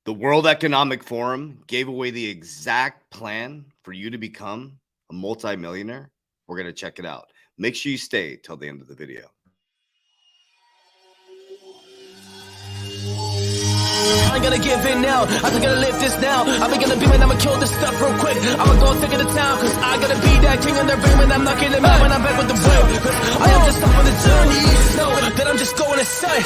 The World Economic Forum gave away the exact plan for you to become a multimillionaire. We're going to check it out. Make sure you stay till the end of the video. I ain't gonna give in now. I'm gonna live this now. I'm gonna be, man, I'ma kill this stuff real quick. I'ma go thick in the town, cause I gotta be that king in the ring when I'm knocking them out when I'm back with the win. Cause I am just up on the journey. Know that I'm just going insane.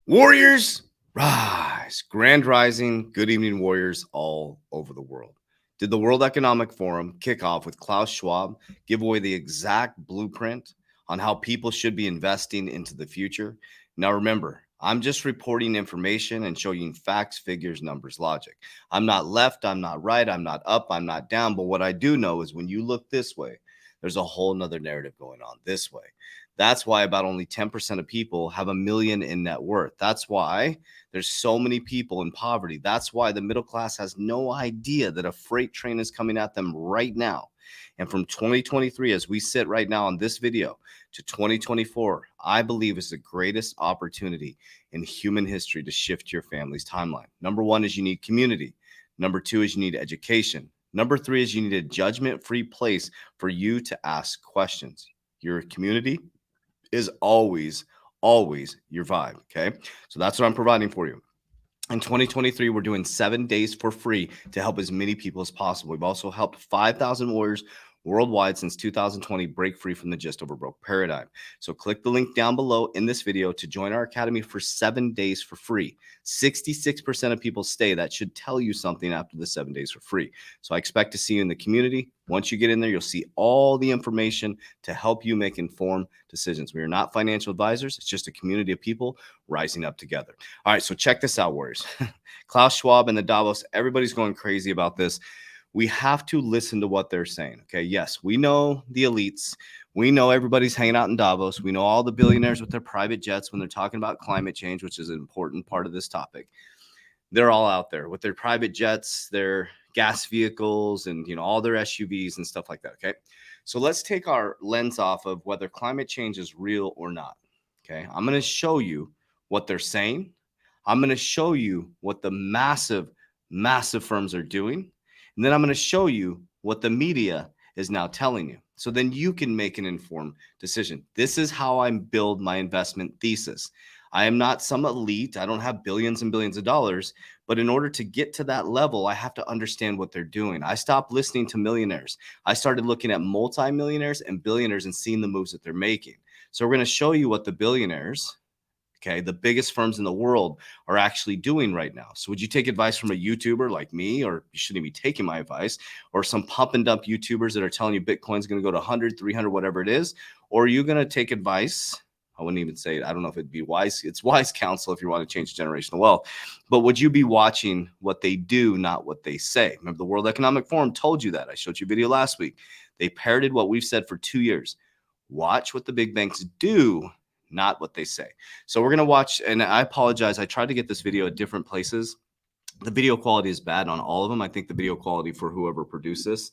Warriors, rise. Grand rising. Good evening, warriors all over the world. Did the World Economic Forum kick off with Klaus Schwab give away the exact blueprint on how people should be investing into the future? Now remember, I'm just reporting information and showing facts, figures, numbers, logic. I'm not left, I'm not right, I'm not up, I'm not down. But what I do know is when you look this way, there's a whole nother narrative going on this way. That's why about only 10% of people have $1 million in net worth. That's why there's so many people in poverty. That's why the middle class has no idea that a freight train is coming at them right now. And from 2023, as we sit right now on this video, to 2024, I believe is the greatest opportunity in human history to shift your family's timeline. Number one is you need community. Number two is you need education. Number three is you need a judgment-free place for you to ask questions. Your community is always your vibe. Okay. So that's what I'm providing for you. In 2023, we're doing 7 days for free to help as many people as possible. We've also helped 5,000 warriors worldwide since 2020 break free from the just over broke paradigm. So click the link down below in this video to join our academy for 7 days for free. 66% of people stay. That should tell you something after the 7 days for free. So I expect to see you in the community. Once you get in there, you'll see all the information to help you make informed decisions. We are not financial advisors. It's just a community of people rising up together. All right, so check this out, warriors. Klaus Schwab and the Davos, everybody's going crazy about this. We have to listen to what they're saying. Okay. Yes, we know the elites. We know everybody's hanging out in Davos. We know all the billionaires with their private jets when they're talking about climate change, which is an important part of this topic. They're all out there with their private jets, their gas vehicles, and all their SUVs and stuff like that. Okay. So let's take our lens off of whether climate change is real or not. Okay. I'm going to show you what they're saying. I'm going to show you what the massive firms are doing. And then I'm going to show you what the media is now telling you. So then you can make an informed decision. This is how I build my investment thesis. I am not some elite. I don't have billions and billions of dollars. But in order to get to that level, I have to understand what they're doing. I stopped listening to millionaires. I started looking at multimillionaires and billionaires and seeing the moves that they're making. So we're going to show you what the billionaires, okay, the biggest firms in the world are actually doing right now. So would you take advice from a YouTuber like me, or you shouldn't be taking my advice, or some pump and dump YouTubers that are telling you Bitcoin's going to go to 100, 300, whatever it is? Or are you going to take advice? I wouldn't even say it. I don't know if it'd be wise. It's wise counsel if you want to change generational wealth. But would you be watching what they do, not what they say? Remember, the World Economic Forum told you that. I showed you a video last week. They parroted what we've said for 2 years. Watch what the big banks do, not what they say. So we're going to watch, and I apologize. I tried to get this video at different places. The video quality is bad on all of them. I think the video quality for whoever produced this.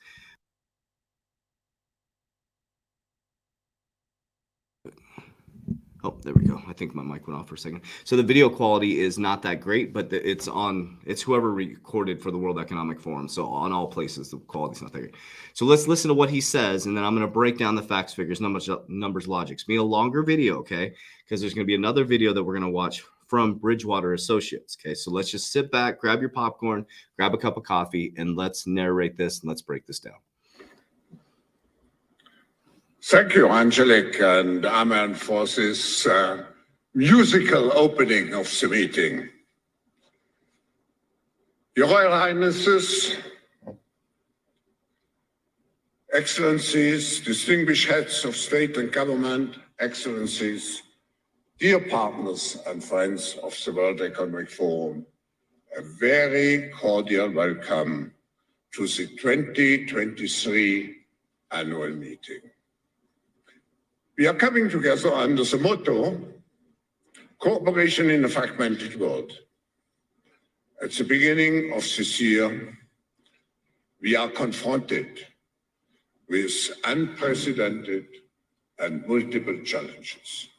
Oh, there we go. I think my mic went off for a second. So the video quality is not that great, but it's whoever recorded for the World Economic Forum. So on all places, the quality's not that great. So let's listen to what he says, and then I'm going to break down the facts, figures, numbers, logics. It's be a longer video, okay? Because there's going to be another video that we're going to watch from Bridgewater Associates, okay? So let's just sit back, grab your popcorn, grab a cup of coffee, and let's narrate this, and let's break this down. Thank you, Angelic and Amen, for this musical opening of the meeting. Your Royal Highnesses, Excellencies, distinguished heads of state and government, Excellencies, dear partners and friends of the World Economic Forum, a very cordial welcome to the 2023 annual meeting. We are coming together under the motto, Cooperation in a Fragmented World. At the beginning of this year, we are confronted with unprecedented and multiple challenges.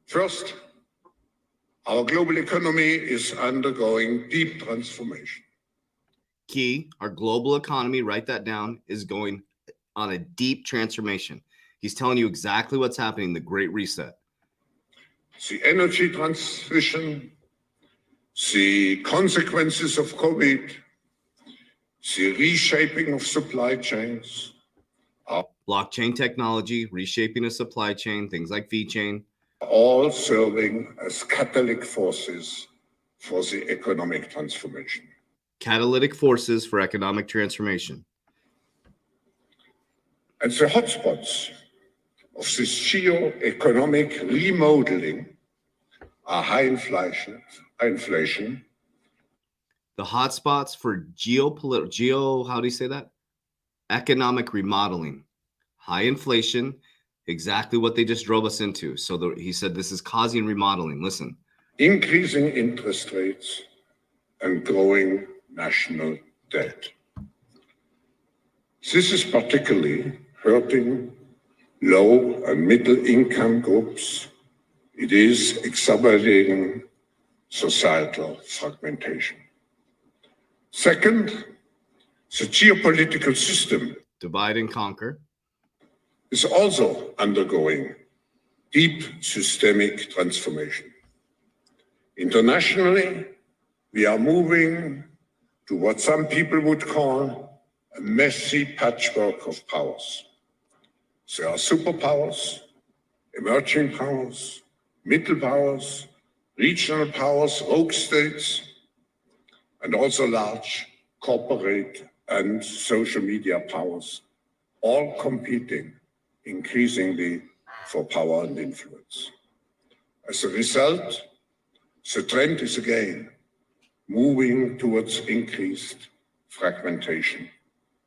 First, our global economy is undergoing deep transformation. Key, our global economy, write that down, is going on a deep transformation. He's telling you exactly what's happening, the Great Reset. The energy transition, the consequences of COVID, the reshaping of supply chains, blockchain technology, reshaping a supply chain, things like VeChain, all serving as catalytic forces for the economic transformation. Catalytic forces for economic transformation. And the hotspots of this geo-economic remodeling are high inflation. The hotspots for how do you say that? Economic remodeling, high inflation, exactly what they just drove us into. So he said this is causing remodeling. Listen. Increasing interest rates and growing national debt. This is particularly hurting low and middle income groups. It is exacerbating societal fragmentation. Second, the geopolitical system, divide and conquer, is also undergoing deep systemic transformation. Internationally, we are moving to what some people would call a messy patchwork of powers. There are superpowers, emerging powers, middle powers, regional powers, rogue states, and also large corporate and social media powers, all competing increasingly for power and influence. As a result, the trend is again moving towards increased fragmentation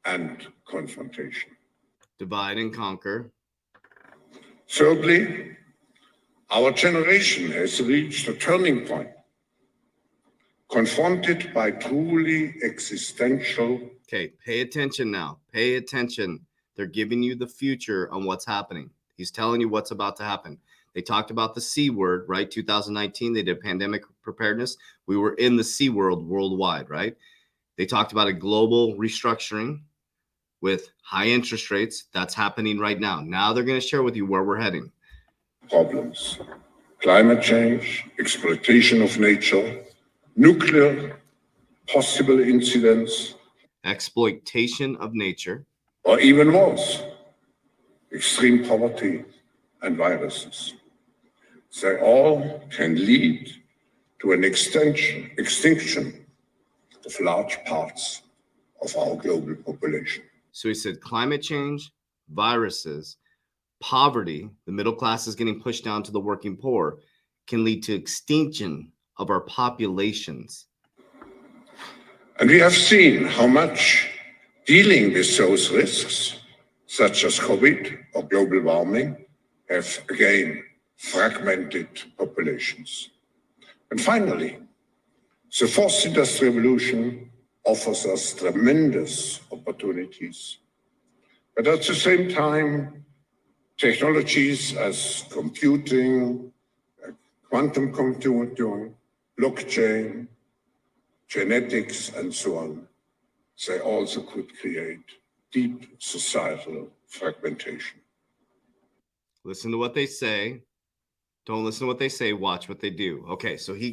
and confrontation. Divide and conquer. Thirdly, our generation has reached a turning point, confronted by truly existential. Okay, pay attention now. Pay attention. They're giving you the future on what's happening. He's telling you what's about to happen. They talked about the C word, right? 2019, they did pandemic preparedness. We were in the C world worldwide, right? They talked about a global restructuring with high interest rates. That's happening right now. Now they're going to share with you where we're heading. Problems: climate change, exploitation of nature, nuclear possible incidents, exploitation of nature, or even worse, extreme poverty and viruses. They all can lead to an extinction of large parts of our global population. So he said climate change, viruses, poverty, the middle class is getting pushed down to the working poor, can lead to extinction of our populations. And we have seen how much dealing with those risks, such as COVID or global warming, have again fragmented populations. And finally, the fourth industrial revolution offers us tremendous opportunities. But at the same time, technologies as computing, quantum computing, blockchain, genetics, and so on, they also could create deep societal fragmentation. Listen to what they say. Don't listen to what they say. Watch what they do. Okay, so he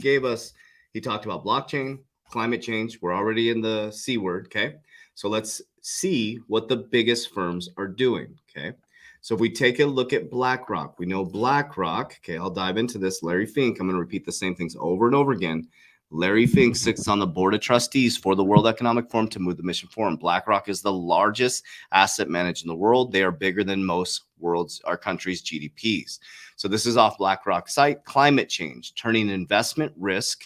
talked about blockchain, climate change. We're already in the C word, okay? So let's see what the biggest firms are doing, okay? So if we take a look at BlackRock, we know BlackRock, okay, I'll dive into this. Larry Fink, I'm going to repeat the same things over and over again. Larry Fink sits on the board of trustees for the World Economic Forum to move the mission forward. BlackRock is the largest asset manager in the world. They are bigger than most our country's GDPs. So this is off BlackRock's site. Climate change, turning investment risk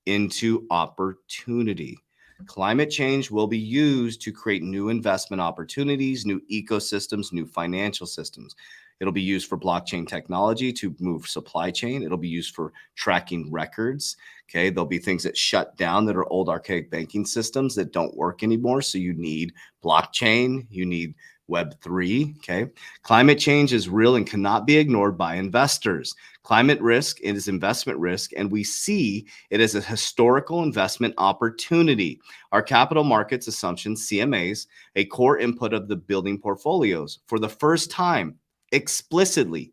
into opportunity. Climate change will be used to create new investment opportunities, new ecosystems, new financial systems. It'll be used for blockchain technology to move supply chain. It'll be used for tracking records. Okay, there'll be things that shut down that are old archaic banking systems that don't work anymore. So you need blockchain, you need Web3, okay? Climate change is real and cannot be ignored by investors. Climate risk is investment risk, and we see it as a historical investment opportunity. Our capital markets assumptions, CMAs, a core input of the building portfolios, for the first time, explicitly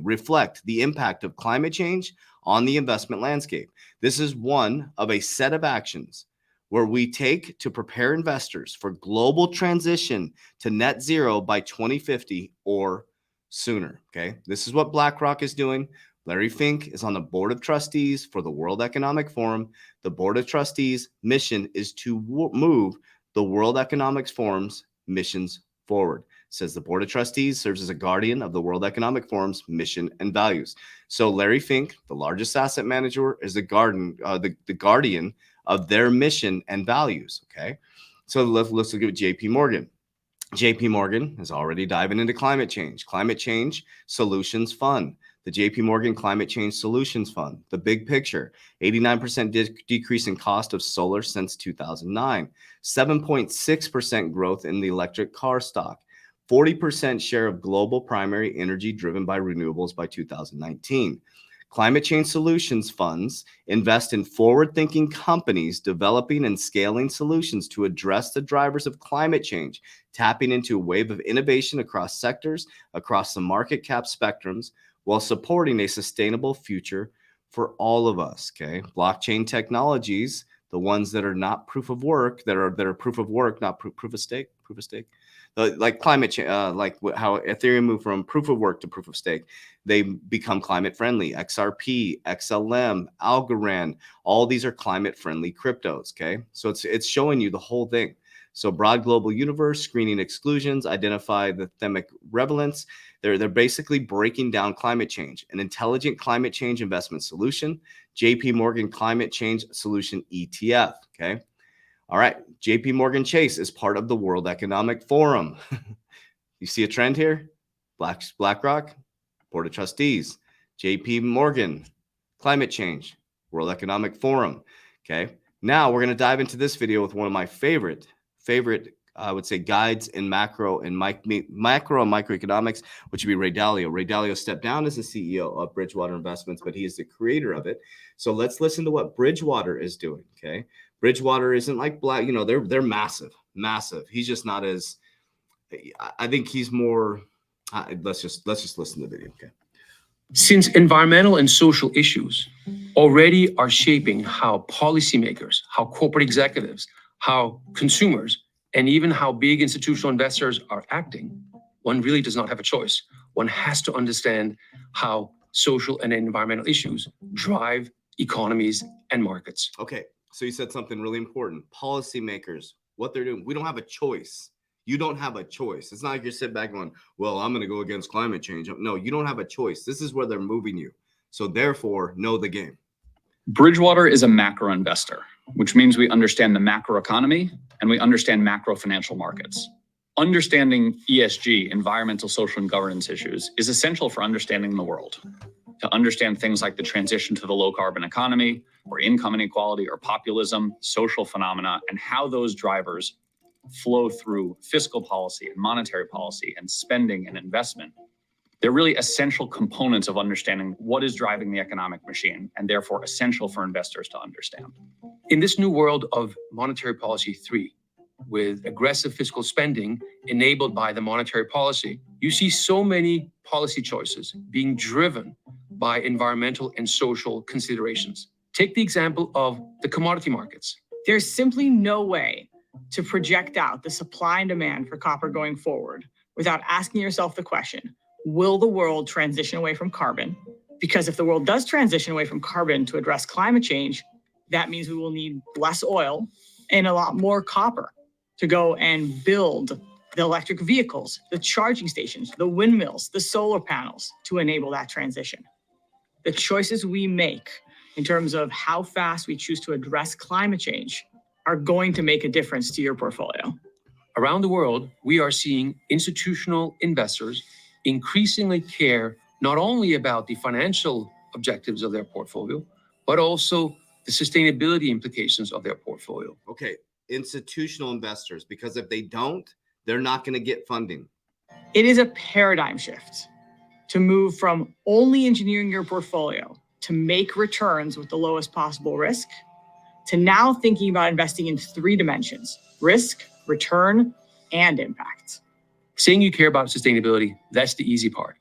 reflect the impact of climate change on the investment landscape. This is one of a set of actions where we take to prepare investors for global transition to net zero by 2050 or sooner, okay? This is what BlackRock is doing. Larry Fink is on the board of trustees for the World Economic Forum. The board of trustees' mission is to move the World Economic Forum's missions forward. Says the board of trustees serves as a guardian of the World Economic Forum's mission and values. So Larry Fink, the largest asset manager, is the guardian of their mission and values, okay? So let's look at JPMorgan. JPMorgan is already diving into climate change solutions fund, the JPMorgan Climate Change Solutions Fund, the big picture, 89% decrease in cost of solar since 2009, 7.6% growth in the electric car stock, 40% share of global primary energy driven by renewables by 2019. Climate change solutions funds invest in forward-thinking companies developing and scaling solutions to address the drivers of climate change, tapping into a wave of innovation across sectors, across the market cap spectrums, while supporting a sustainable future for all of us, okay? Blockchain technologies, the ones that are not proof of work, that are proof of work, not proof of stake, like climate change, like how Ethereum moved from proof of work to proof of stake, they become climate friendly. XRP, XLM, Algorand, all these are climate friendly cryptos. Okay, so it's showing you the whole thing. So broad global universe, screening exclusions, identify the themic relevance. They're basically breaking down climate change, an intelligent climate change investment solution, JPMorgan Climate Change Solution ETF. Okay. All right, JPMorgan Chase is part of the World Economic Forum. You see a trend here? BlackRock, Board of Trustees, JPMorgan, climate change, World Economic Forum. Okay, now we're going to dive into this video with one of my favorite, I would say, guides in macro and microeconomics, which would be Ray Dalio. Ray Dalio stepped down as the CEO of Bridgewater Investments, but he is the creator of it. So let's listen to what Bridgewater is doing. Okay. Bridgewater isn't like Black, they're massive. He's just not as, I think he's more, let's just listen to the video, okay? Since environmental and social issues already are shaping how policymakers, how corporate executives, how consumers, and even how big institutional investors are acting, one really does not have a choice. One has to understand how social and environmental issues drive economies and markets. Okay. So you said something really important. Policymakers, what they're doing, we don't have a choice. You don't have a choice. It's not like you're sitting back going, well, I'm going to go against climate change. No, you don't have a choice. This is where they're moving you. So therefore, know the game. Bridgewater is a macro investor, which means we understand the macro economy and we understand macro financial markets. Understanding ESG, environmental, social, and governance issues, is essential for understanding the world. To understand things like the transition to the low carbon economy, or income inequality, or populism, social phenomena, and how those drivers flow through fiscal policy and monetary policy and spending and investment. They're really essential components of understanding what is driving the economic machine, and therefore essential for investors to understand. In this new world of monetary policy 3, with aggressive fiscal spending enabled by the monetary policy, you see so many policy choices being driven by environmental and social considerations. Take the example of the commodity markets. There's simply no way to project out the supply and demand for copper going forward without asking yourself the question, will the world transition away from carbon? Because if the world does transition away from carbon to address climate change, that means we will need less oil and a lot more copper to go and build the electric vehicles, the charging stations, the windmills, the solar panels to enable that transition. The choices we make in terms of how fast we choose to address climate change are going to make a difference to your portfolio. Around the world, we are seeing institutional investors increasingly care not only about the financial objectives of their portfolio, but also the sustainability implications of their portfolio. Okay, institutional investors, because if they don't, They're not going to get funding. It is a paradigm shift to move from only engineering your portfolio to make returns with the lowest possible risk to now thinking about investing in 3 dimensions: risk, return, and impact. Saying you care about sustainability, that's the easy part.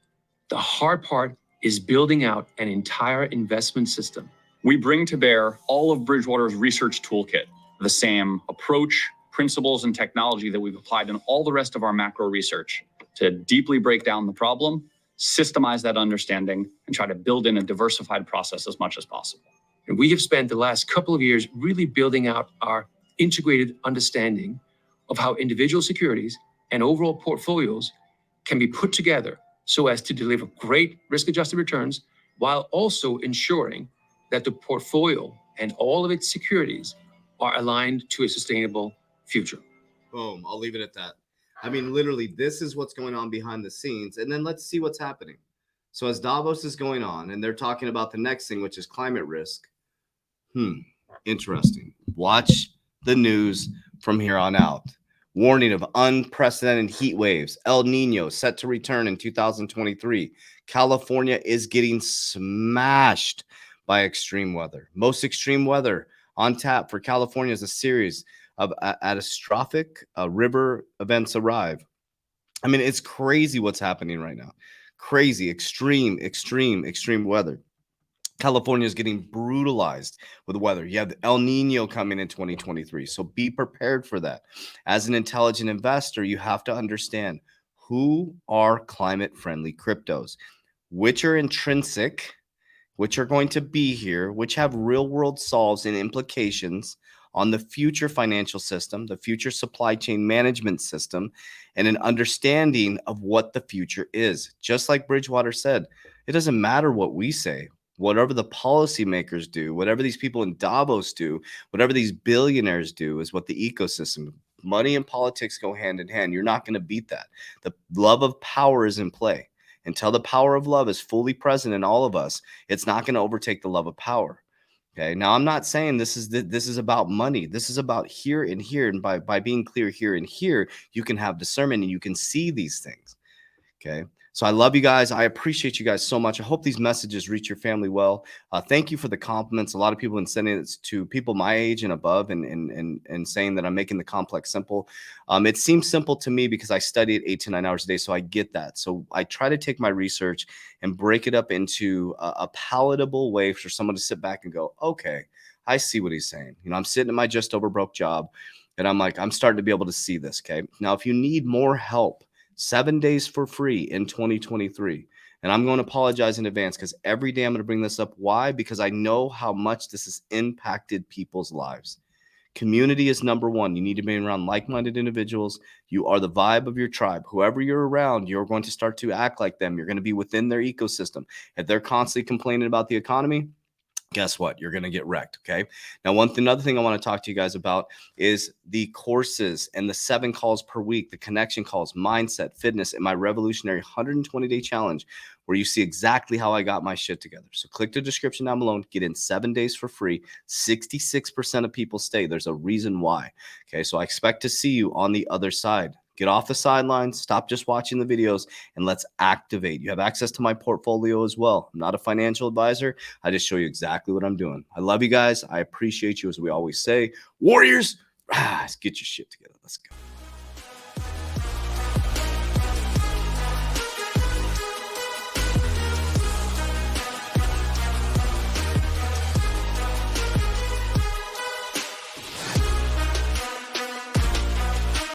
The hard part is building out an entire investment system. We bring to bear all of Bridgewater's research toolkit, the same approach, principles, and technology that we've applied in all the rest of our macro research to deeply break down the problem, systemize that understanding, and try to build in a diversified process as much as possible. And we have spent the last couple of years really building out our integrated understanding of how individual securities and overall portfolios can be put together so as to deliver great risk-adjusted returns while also ensuring that the portfolio and all of its securities are aligned to a sustainable future. Boom. I'll leave it at that. I mean, literally, this is what's going on behind the scenes. And then let's see what's happening. So as Davos is going on and they're talking about the next thing, which is climate risk. Interesting. Watch the news from here on out. Warning of unprecedented heat waves. El Nino set to return in 2023. California is getting smashed by extreme weather. Most extreme weather on tap for California is a series of catastrophic river events arrive. I mean, it's crazy what's happening right now. Crazy, extreme weather. California is getting brutalized with weather. You have El Nino coming in 2023. So be prepared for that. As an intelligent investor, you have to understand who are climate-friendly cryptos, which are intrinsic, which are going to be here, which have real-world solves and implications on the future financial system, the future supply chain management system, and an understanding of what the future is. Just like Bridgewater said, it doesn't matter what we say. Whatever the policymakers do, whatever these people in Davos do, whatever these billionaires do is what the ecosystem, money and politics go hand in hand. You're not going to beat that. The love of power is in play. Until the power of love is fully present in all of us, it's not going to overtake the love of power. Okay. Now, I'm not saying this is about money. This is about here and here. And by being clear here and here, you can have discernment and you can see these things. Okay. So I love you guys. I appreciate you guys so much. I hope these messages reach your family well. Thank you for the compliments. A lot of people have been sending it to people my age and above and saying that I'm making the complex simple. It seems simple to me because I study it 8 to 9 hours a day. So I get that. So I try to take my research and break it up into a palatable way for someone to sit back and go, okay, I see what he's saying. You know, I'm sitting at my just over broke job and I'm like, I'm starting to be able to see this. Okay. Now, if you need more help, 7 days for free in 2023. And I'm going to apologize in advance because every day I'm going to bring this up. Why? Because I know how much this has impacted people's lives. Community is number one. You need to be around like-minded individuals. You are the vibe of your tribe. Whoever you're around, you're going to start to act like them. You're going to be within their ecosystem. If they're constantly complaining about the economy, guess what? You're going to get wrecked. Okay. Now, another thing I want to talk to you guys about is the courses and the 7 calls per week, the connection calls, mindset, fitness, and my revolutionary 120-day challenge, where you see exactly how I got my shit together. So click the description down below, get in 7 days for free. 66% of people stay. There's a reason why. Okay. So I expect to see you on the other side. Get off the sidelines, stop just watching the videos, and let's activate. You have access to my portfolio as well. I'm not a financial advisor. I just show you exactly what I'm doing. I love you guys. I appreciate you, as we always say. Warriors, get your shit together. Let's go.